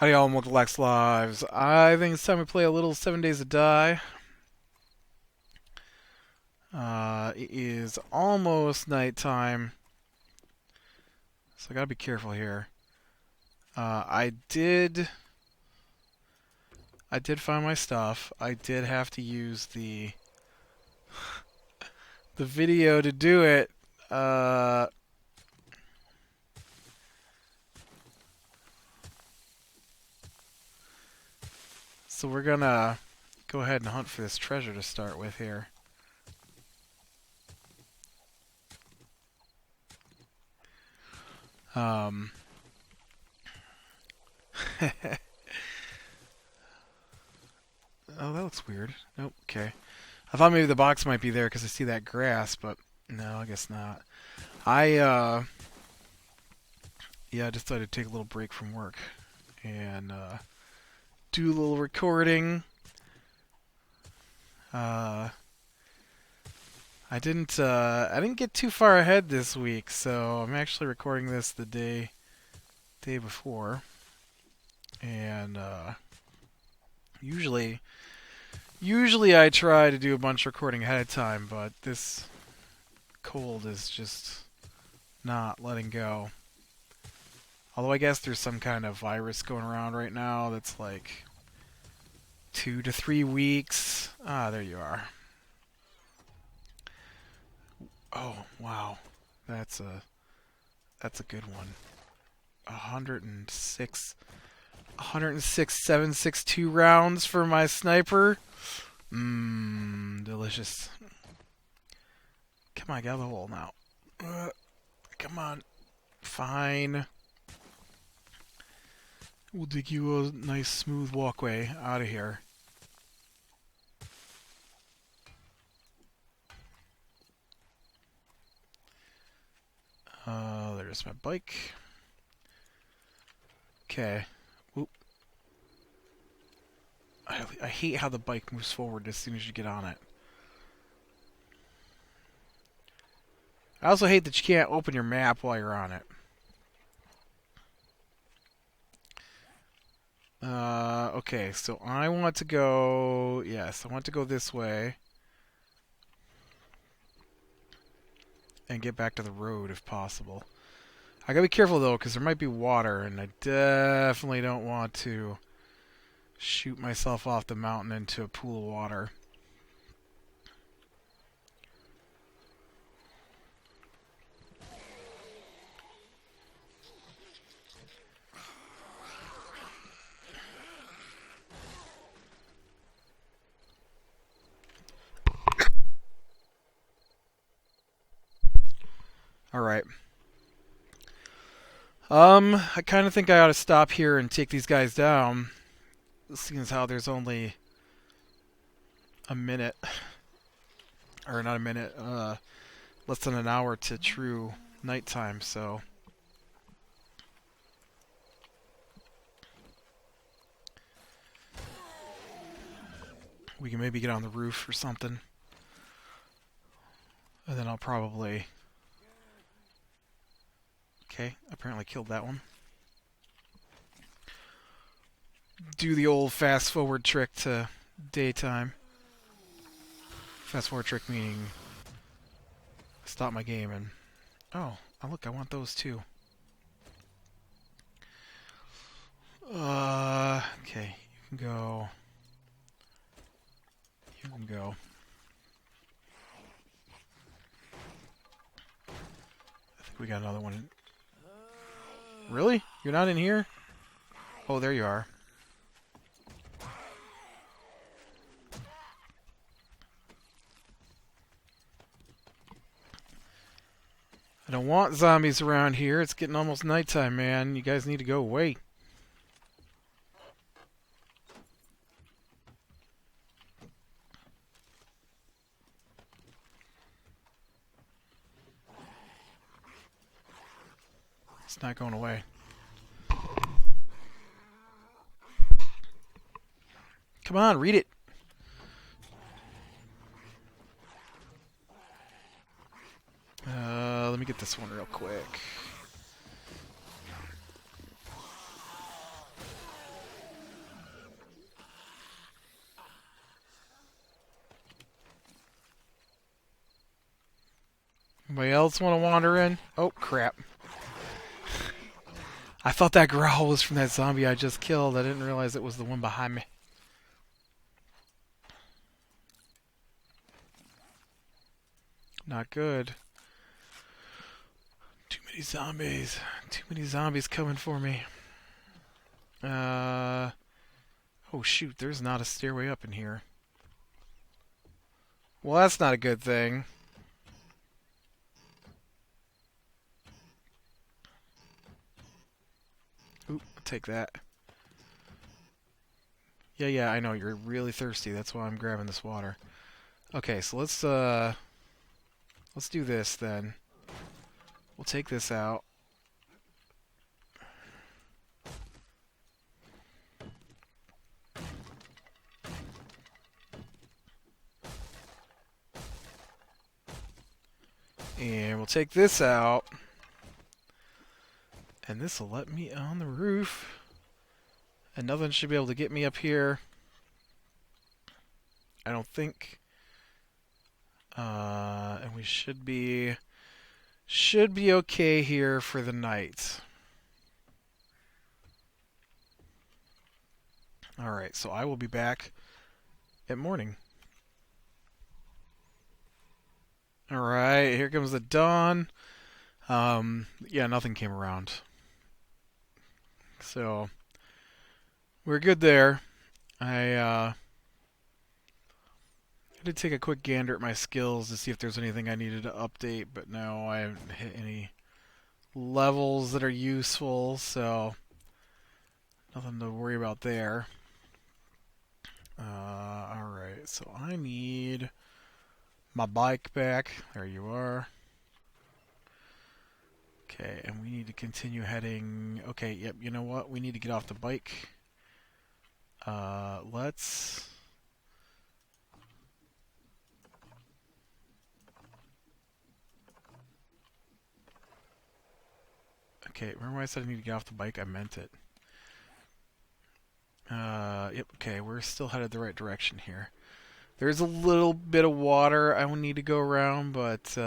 Howdy all, Multilex Lives. I think it's time we play a little 7 Days to Die. It is almost nighttime, so I gotta be careful here. I did find my stuff. I did have to use the video to do it. So we're gonna go ahead and hunt for this treasure to start with here. Um, oh, that looks weird. Nope. Okay. I thought maybe the box might be there because I see that grass, but no, I guess not. Yeah, I decided to take a little break from work and do a little recording. I didn't get too far ahead this week, so I'm actually recording this the day before. And usually I try to do a bunch of recording ahead of time, but this cold is just not letting go. Although I guess there's some kind of virus going around right now that's like 2 to 3 weeks. Ah, there you are. Oh, wow. That's a good one. 106 762 rounds for my sniper. Delicious. Come on, get out of the hole now. Come on. Fine. We'll dig you a nice smooth walkway out of here. There's my bike. Okay. Oop. I hate how the bike moves forward as soon as you get on it. I also hate that you can't open your map while you're on it. Okay, so I want to go... Yes, I want to go this way. And get back to the road if possible. I gotta be careful though, because there might be water, and I definitely don't want to shoot myself off the mountain into a pool of water. Alright. I kind of think I ought to stop here and take these guys down, seeing as how there's only a minute, or not a minute, less than an hour to true nighttime, so... We can maybe get on the roof or something. And then I'll probably... Okay, apparently killed that one. Do the old fast forward trick to daytime. Fast forward trick meaning stop my game and... Oh, look, I want those too. Okay, you can go... You can go. I think we got another one. Really? You're not in here? Oh, there you are. I don't want zombies around here. It's getting almost nighttime, man. You guys need to go away. It's not going away. Come on, read it. Let me get this one real quick. Anybody else want to wander in? Oh, crap. I thought that growl was from that zombie I just killed. I didn't realize it was the one behind me. Not good. Too many zombies. Too many zombies coming for me. Oh shoot, there's not a stairway up in here. Well, that's not a good thing. Oop, I'll take that. Yeah, I know, you're really thirsty. That's why I'm grabbing this water. Okay, so let's do this then. We'll take this out. And we'll take this out. And this will let me on the roof. And nothing should be able to get me up here. I don't think. And we should be okay here for the night. Alright, so I will be back at morning. Alright, here comes the dawn. Yeah, nothing came around. So, we're good there. I did take a quick gander at my skills to see if there's anything I needed to update, but no, I haven't hit any levels that are useful, so nothing to worry about there. Alright, so I need my bike back. There you are. Okay, and we need to continue heading. Okay, yep, you know what? We need to get off the bike. Let's... Okay, remember when I said I need to get off the bike? I meant it. Yep, okay, we're still headed the right direction here. There's a little bit of water I will need to go around, but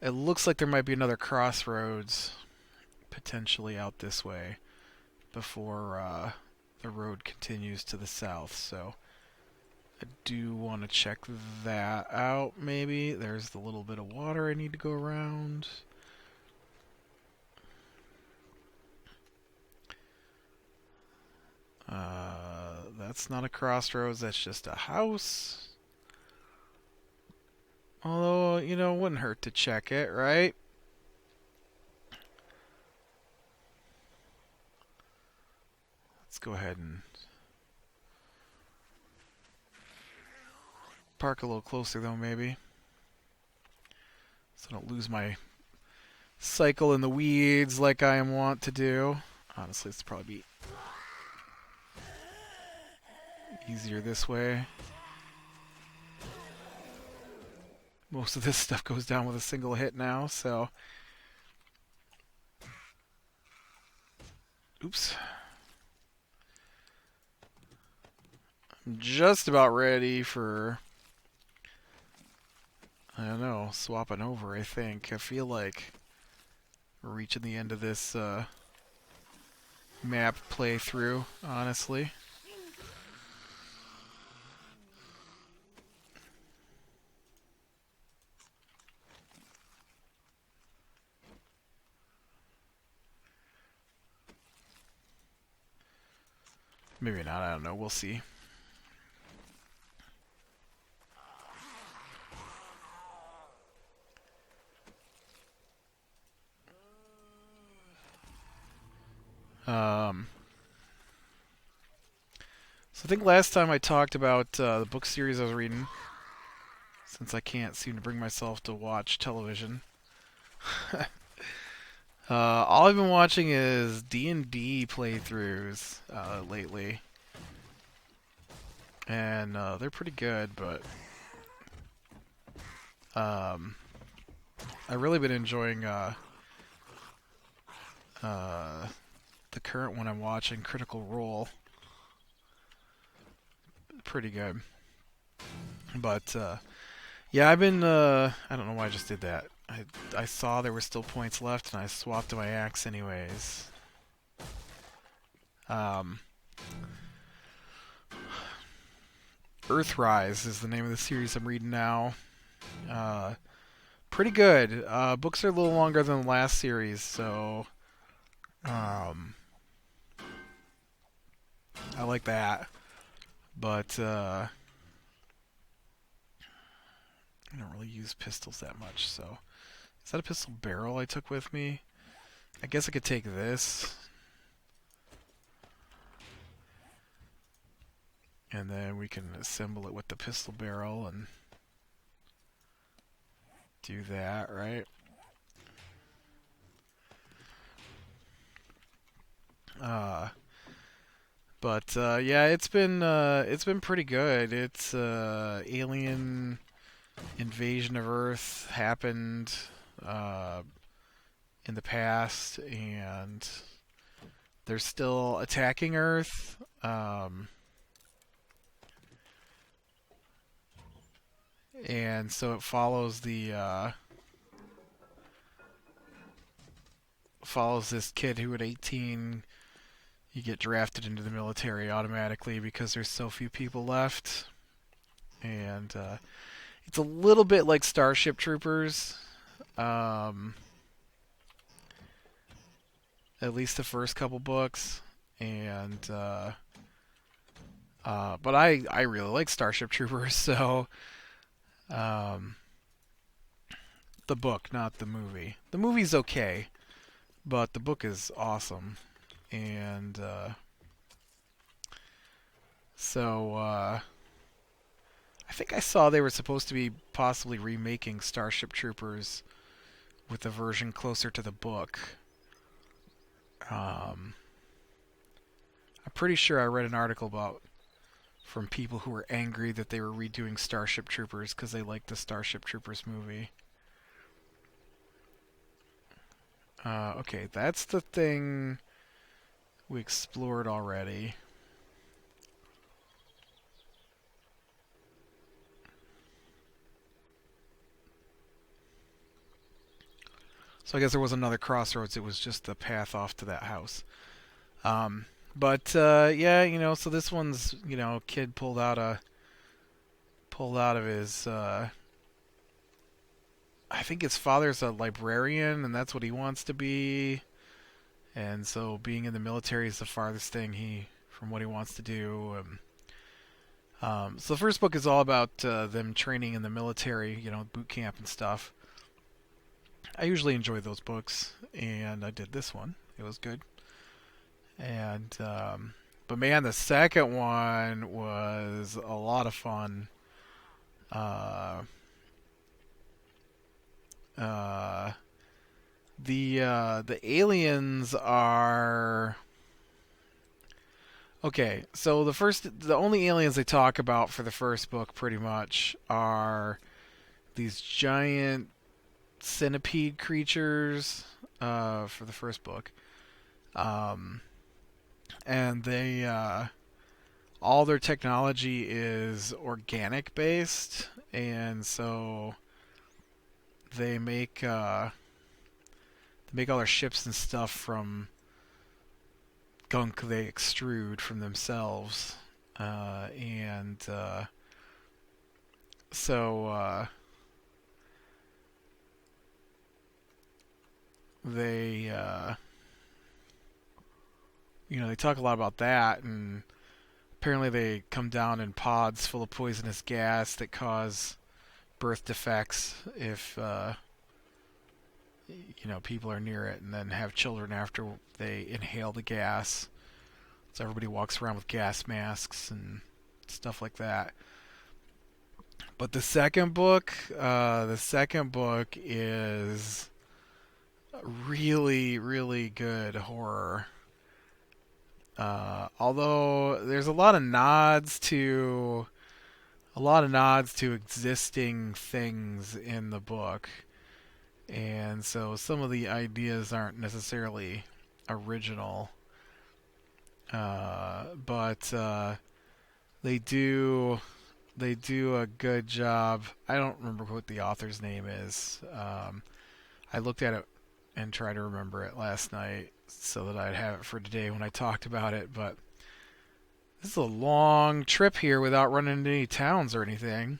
it looks like there might be another crossroads potentially out this way before the road continues to the south, so I do want to check that out maybe. There's the little bit of water I need to go around. That's not a crossroads, that's just a house. Although, you know, it wouldn't hurt to check it, right? Let's go ahead and park a little closer though, maybe. So I don't lose my cycle in the weeds like I am wont to do. Honestly, it's probably be easier this way. Most of this stuff goes down with a single hit now, so... Oops. I'm just about ready for... I don't know, swapping over, I think. I feel like we're reaching the end of this map playthrough, honestly. Maybe not, I don't know, we'll see. So I think last time I talked about the book series I was reading, since I can't seem to bring myself to watch television. All I've been watching is D&D playthroughs lately. And they're pretty good, but I've really been enjoying the current one I'm watching, Critical Role. Pretty good. But yeah, I've been I don't know why I just did that. I, I saw there were still points left, and I swapped to my axe anyways. Um, Earthrise is the name of the series I'm reading now. Uh, Pretty good. Books are a little longer than the last series, so um, I like that. But I don't really use pistols that much, so. Is that a pistol barrel I took with me? I guess I could take this. And then we can assemble it with the pistol barrel and do that, right? Uh, but yeah, it's been pretty good. It's alien invasion of Earth happened uh, in the past, and they're still attacking Earth. And so it follows this kid who at 18 you get drafted into the military automatically because there's so few people left. And it's a little bit like Starship Troopers. Um, at least the first couple books. And but I really like Starship Troopers, so um, the book, not the movie. The movie's okay, but the book is awesome. And so I think I saw they were supposed to be possibly remaking Starship Troopers with a version closer to the book. Um, I'm pretty sure I read an article about from people who were angry that they were redoing Starship Troopers because they liked the Starship Troopers movie. Okay, that's the thing we explored already. So I guess there was another crossroads. It was just the path off to that house. Um, but yeah, so this one's kid pulled out of his. I think his father's a librarian, and that's what he wants to be. And so being in the military is the farthest thing he from what he wants to do. So the first book is all about them training in the military, boot camp and stuff. I usually enjoy those books, and I did this one. It was good. And but man, the second one was a lot of fun. Uh, uh, the aliens are okay. So the only aliens they talk about for the first book, pretty much, are these giant centipede creatures for the first book. Um, and they all their technology is organic based, and so they make all their ships and stuff from gunk they extrude from themselves, and so they they talk a lot about that, and apparently they come down in pods full of poisonous gas that cause birth defects if people are near it, and then have children after they inhale the gas. So everybody walks around with gas masks and stuff like that. But the second book is really, really good horror. Although there's a lot of nods to existing things in the book, and so some of the ideas aren't necessarily original, but they do they do a good job. I don't remember what the author's name is, I looked at it and tried to remember it last night so that I'd have it for today when I talked about it. But this is a long trip here without running into any towns or anything.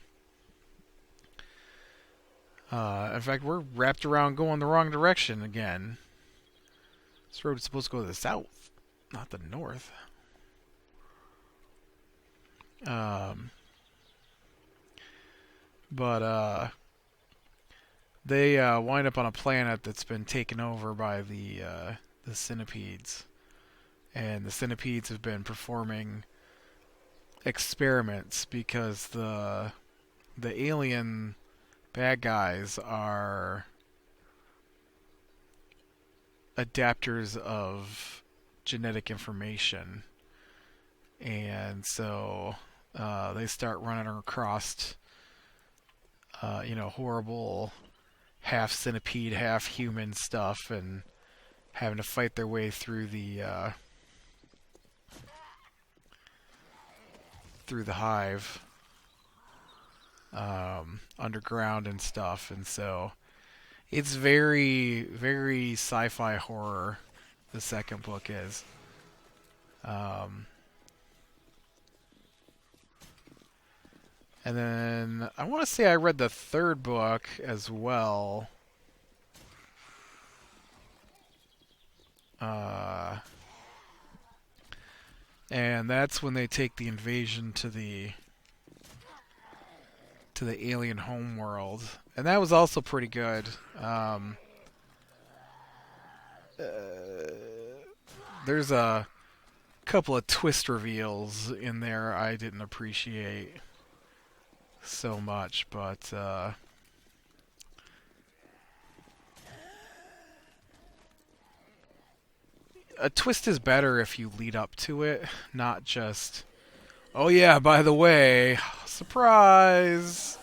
In fact, we're wrapped around going the wrong direction again. This road is supposed to go to the south, not the north. Um, but they wind up on a planet that's been taken over by the centipedes, and the centipedes have been performing experiments because the alien bad guys are adapters of genetic information, and so they start running across horrible half centipede, half human stuff, and having to fight their way through the hive underground and stuff. And so it's very, very sci-fi horror. The second book is. Um, and then I want to say I read the third book as well. And that's when they take the invasion to the alien homeworld, and that was also pretty good. Uh, there's a couple of twist reveals in there I didn't appreciate so much, but a twist is better if you lead up to it, not just, oh yeah, by the way, surprise.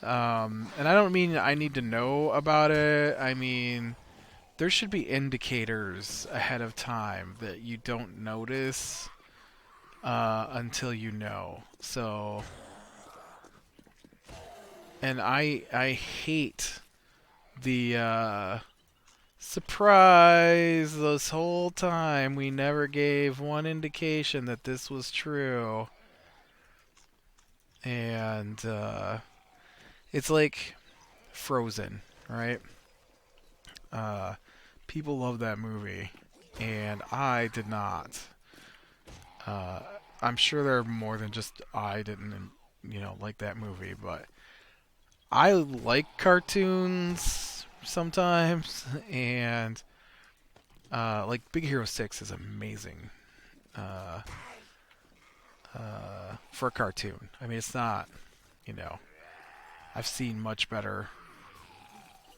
And I don't mean I need to know about it. I mean, there should be indicators ahead of time that you don't notice until you know. So, and I hate the surprise. This whole time we never gave one indication that this was true, and it's like Frozen, right? Uh, People love that movie, and I did not. Uh, I'm sure there are more than just I didn't, like that movie, but I like cartoons sometimes, and like Big Hero 6 is amazing uh, for a cartoon. I mean, it's not, you know, I've seen much better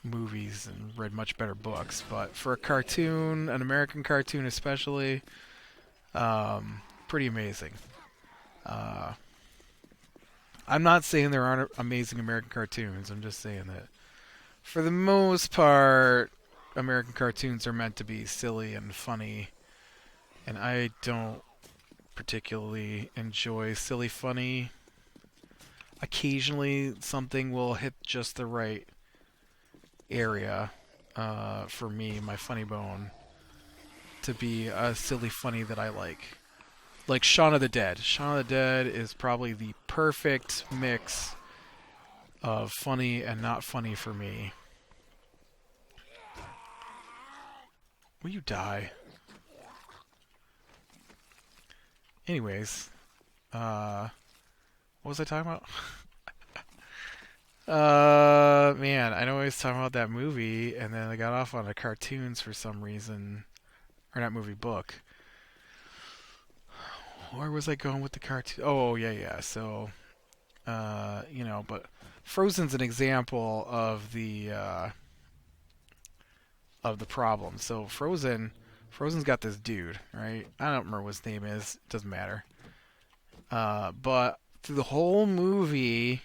movies and read much better books, but for a cartoon, an American cartoon especially, pretty amazing. Uh, I'm not saying there aren't amazing American cartoons. I'm just saying that for the most part, American cartoons are meant to be silly and funny, and I don't particularly enjoy silly funny. Occasionally, something will hit just the right area for me, my funny bone, to be a silly funny that I like. Like Shaun of the Dead. Shaun of the Dead is probably the perfect mix of funny and not funny for me. Will you die? Anyways, what was I talking about? Man, I know I was talking about that movie, and then I got off on the cartoons for some reason, or not movie, book. Where was I going with the cartoon? Oh, yeah, yeah. So, but Frozen's an example of the problem. So Frozen's got this dude, right? I don't remember what his name is. Doesn't matter. But through the whole movie,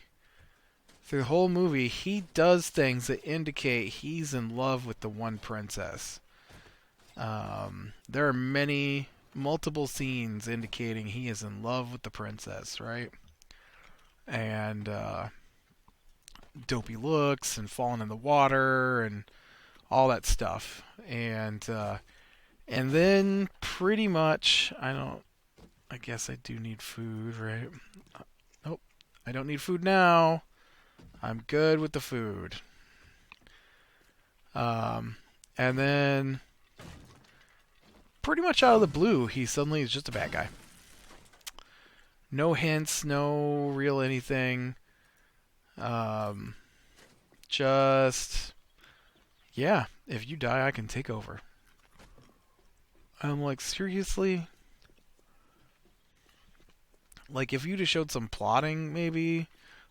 he does things that indicate he's in love with the one princess. There are multiple scenes indicating he is in love with the princess, right? And dopey looks and falling in the water and all that stuff. And then pretty much I guess I do need food, right? Nope. I don't need food now. I'm good with the food. And then pretty much out of the blue, he suddenly is just a bad guy. No hints, no real anything. Just, yeah, if you die, I can take over. I'm like, seriously? Like, if you'd have showed some plotting, maybe,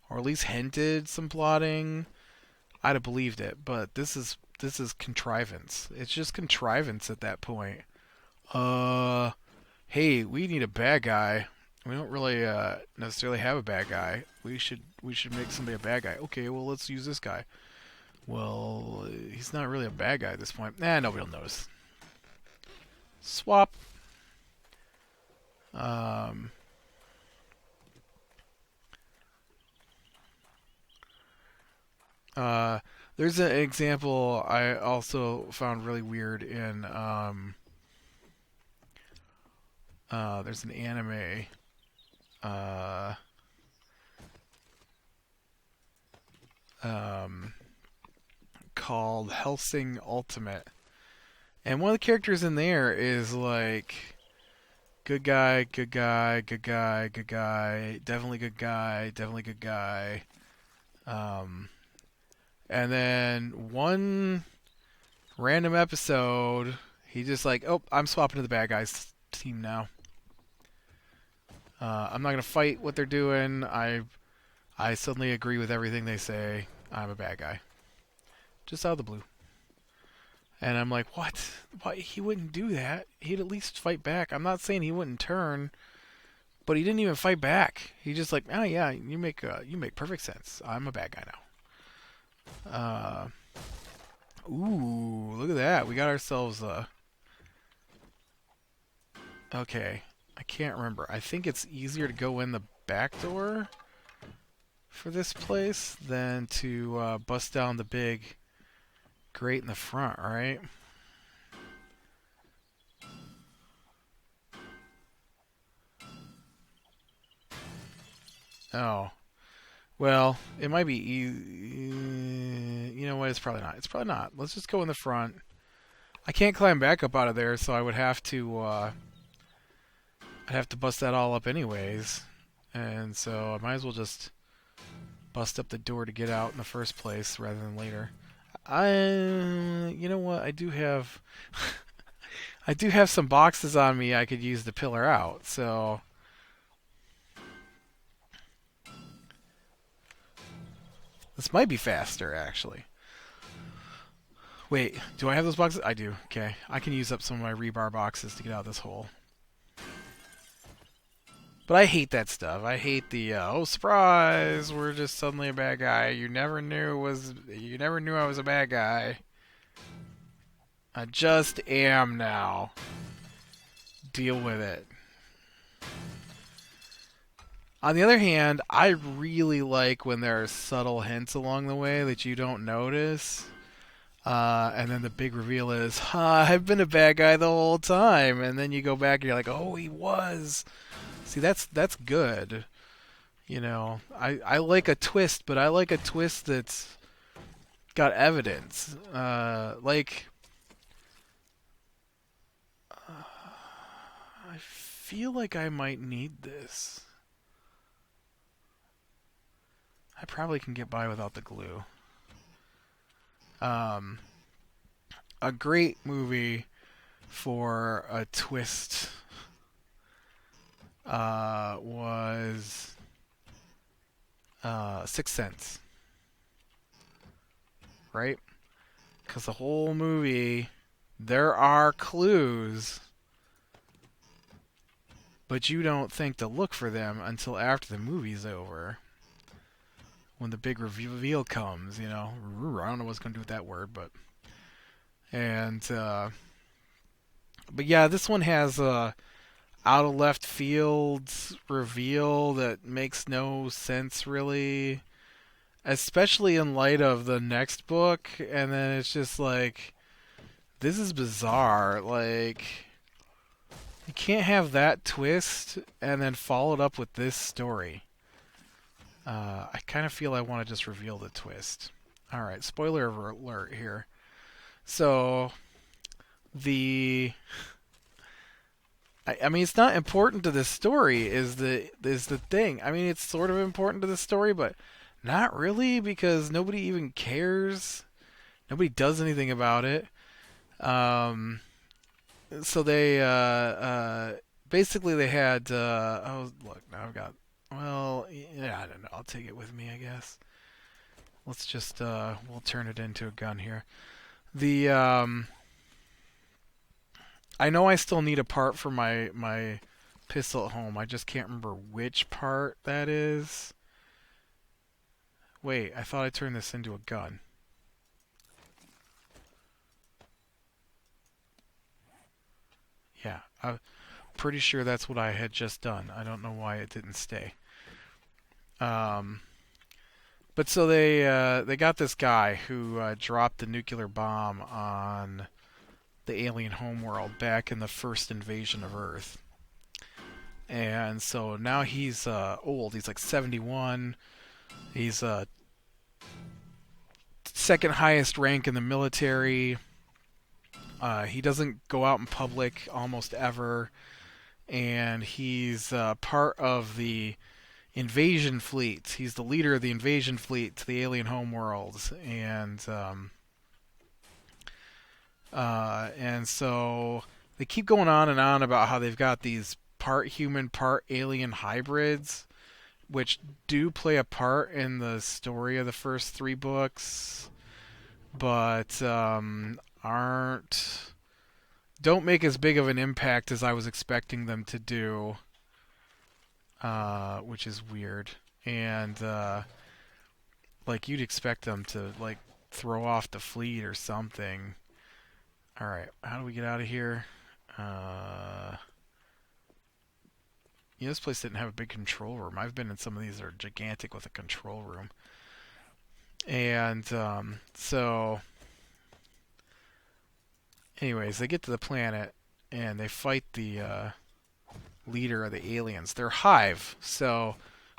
or at least hinted some plotting, I'd have believed it. But this is contrivance. It's just contrivance at that point. Hey, we need a bad guy. We don't really necessarily have a bad guy. We should make somebody a bad guy. Okay, well, let's use this guy. Well, he's not really a bad guy at this point. Nobody will notice. Swap. There's an example I also found really weird in there's an anime called Hellsing Ultimate. And one of the characters in there is like good guy, good guy, good guy, good guy, definitely good guy, definitely good guy. And then one random episode, he just like, oh, I'm swapping to the bad guys team now. I'm not gonna fight what they're doing. I suddenly agree with everything they say. I'm a bad guy. Just out of the blue. And I'm like, what? Why? He wouldn't do that. He'd at least fight back. I'm not saying he wouldn't turn, but he didn't even fight back. He just like, oh yeah, you make perfect sense. I'm a bad guy now. Ooh, look at that. We got ourselves okay. I can't remember. I think it's easier to go in the back door for this place than to bust down the big grate in the front, right? Oh. Well, it might be easy. You know what? It's probably not. It's probably not. Let's just go in the front. I can't climb back up out of there, so I would have to I'd have to bust that all up anyways. And so I might as well just bust up the door to get out in the first place rather than later. You know what? I do have I do have some boxes on me I could use to pillar out. So this might be faster actually. Wait, do I have those boxes? I do. Okay. I can use up some of my rebar boxes to get out of this hole. But I hate that stuff. I hate the oh surprise, we're just suddenly a bad guy. You never knew I was a bad guy. I just am now. Deal with it. On the other hand, I really like when there are subtle hints along the way that you don't notice. And then the big reveal is, I've been a bad guy the whole time. And then you go back and you're like, oh, he was. See, that's good. You know, I like a twist, but I like a twist that's got evidence. I feel like I might need this. I probably can get by without the glue. A great movie for a twist was Sixth Sense, right? Because the whole movie, there are clues, but you don't think to look for them until after the movie's over. When the big reveal comes, you know. I don't know what's going to do with that word, but... But yeah, this one has a out of left field reveal that makes no sense, really. especially in light of the next book. And then it's just like, this is bizarre. Like, you can't have that twist and then follow it up with this story. I kind of feel I want to just reveal the twist. All right, spoiler alert here. So the I mean, it's not important to this story. Is the thing? I mean, it's sort of important to the story, but not really because nobody even cares. Nobody does anything about it. Um, so they basically they had oh look, now I've got, well, yeah, I don't know, I'll take it with me, I guess. Let's just we'll turn it into a gun here. The I know I still need a part for my pistol at home. I just can't remember which part that is. Wait, I thought I turned this into a gun. Yeah, I'm pretty sure that's what I had just done. I don't know why it didn't stay. Um, but so they got this guy who dropped the nuclear bomb on the alien homeworld back in the first invasion of Earth, and so now he's old. He's like 71. He's second highest rank in the military. He doesn't go out in public almost ever, and he's part of the invasion fleet. He's the leader of the invasion fleet to the alien homeworlds, and so they keep going on and on about how they've got these part human, part alien hybrids, which do play a part in the story of the first three books, but aren't don't make as big of an impact as I was expecting them to do, which is weird. And like you'd expect them to like throw off the fleet or something. All right, how do we get out of here? Uh, this place didn't have a big control room. I've been in some of these that are gigantic with a control room. And so, anyways, they get to the planet and they fight the leader of the aliens. They're Hive, so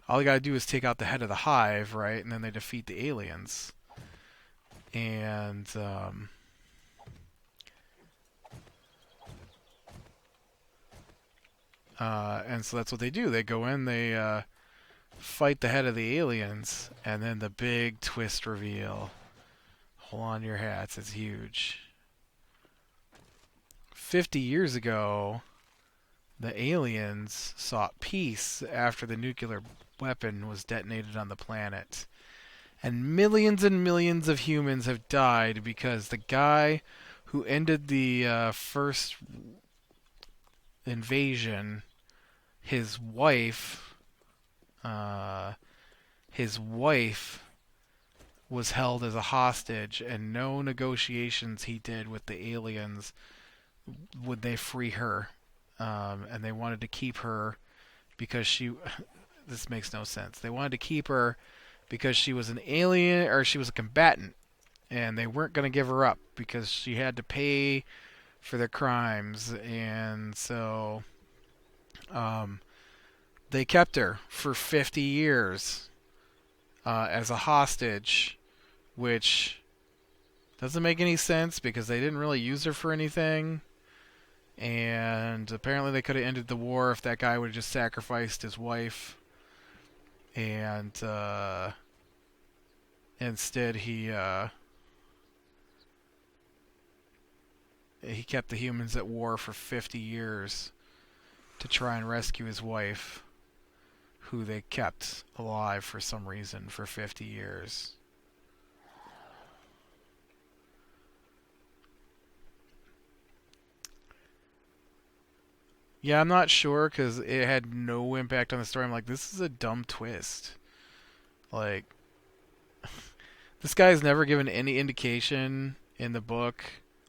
all you gotta do is take out the head of the Hive, right? And then they defeat the aliens. And and so that's what they do. They go in, they fight the head of the aliens, and then the big twist reveal. Hold on to your hats, it's huge. 50 years ago, the aliens sought peace after the nuclear weapon was detonated on the planet. And millions of humans have died because the guy who ended the first invasion, his wife, uh, his wife was held as a hostage, and no negotiations he did with the aliens would they free her. And they wanted to keep her because she. This makes no sense. They wanted to keep her because she was an alien, or she was a combatant, and they weren't going to give her up because she had to pay for their crimes, and so they kept her for 50 years as a hostage, which doesn't make any sense because they didn't really use her for anything. And apparently they could have ended the war if that guy would have just sacrificed his wife. And instead he kept the humans at war for 50 years to try and rescue his wife, who they kept alive for some reason for 50 years. Yeah, I'm not sure because it had no impact on the story. I'm like, this is a dumb twist. Like, this guy's never given any indication in the book.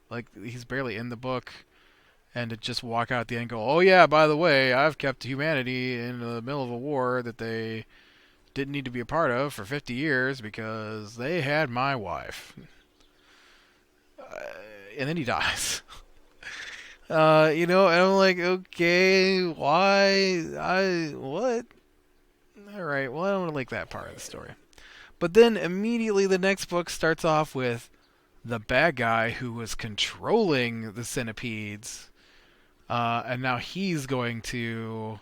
Like, he's barely in the book. And to just walk out at the end and go, oh yeah, by the way, I've kept humanity in the middle of a war that they didn't need to be a part of for 50 years because they had my wife. And then he dies. And I'm like, okay, why? What? Alright, well, I don't like that part of the story. But then immediately the next book starts off with the bad guy who was controlling the centipedes. And now he's going to,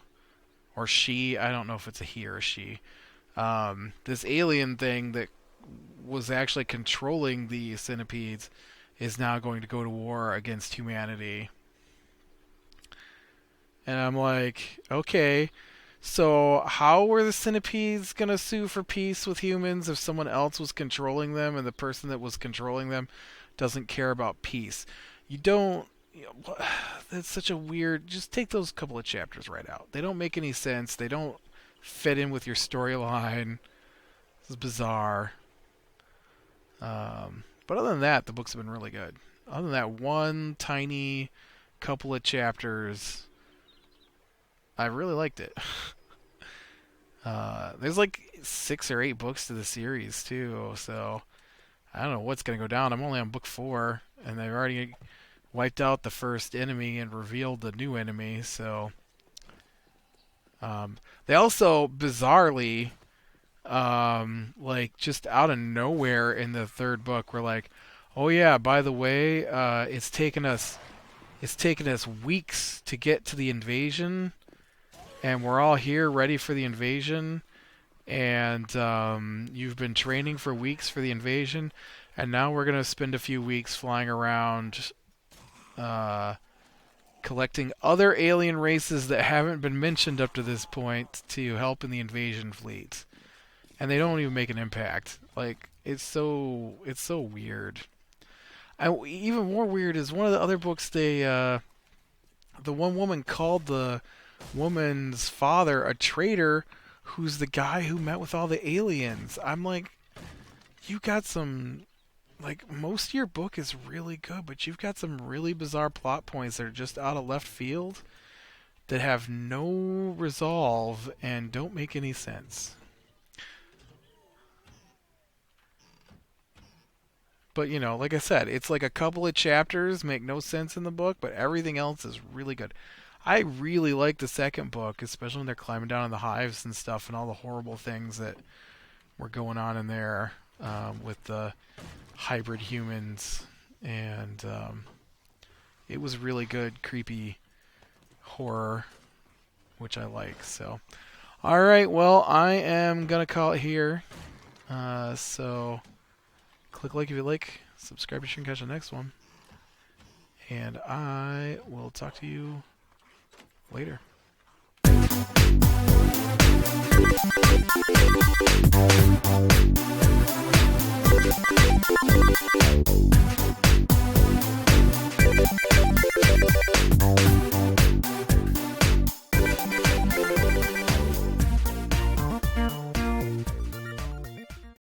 or she, I don't know if it's a he or a she, this alien thing that was actually controlling the centipedes is now going to go to war against humanity. And I'm like, okay, so how were the centipedes going to sue for peace with humans if someone else was controlling them and the person that was controlling them doesn't care about peace? You don't... that's such a weird... Just take those couple of chapters right out. They don't make any sense. They don't fit in with your storyline. This is bizarre. But other than that, the books have been really good. Other than that one tiny couple of chapters, I really liked it. There's like 6 or 8 books to the series too, so I don't know what's going to go down. I'm only on book 4, and they've already wiped out the first enemy and revealed the new enemy, so... they also, bizarrely, like, just out of nowhere in the 3rd book, were like, oh yeah, by the way, it's taken us weeks to get to the invasion, and we're all here ready for the invasion, and you've been training for weeks for the invasion, and now we're going to spend a few weeks flying around collecting other alien races that haven't been mentioned up to this point to help in the invasion fleet. And they don't even make an impact. Like, it's so weird. Even more weird is one of the other books, the one woman called the woman's father a traitor, who's the guy who met with all the aliens. I'm like, you got some... Like, most of your book is really good, but you've got some really bizarre plot points that are just out of left field that have no resolve and don't make any sense. But, like I said, it's like a couple of chapters make no sense in the book, but everything else is really good. I really like the 2nd book, especially when they're climbing down in the hives and stuff and all the horrible things that were going on in there with the hybrid humans. And it was really good, creepy horror, which I like. So, alright, well, I am going to call it here. So... Click like if you like, subscribe if you can catch the next one, and I will talk to you later.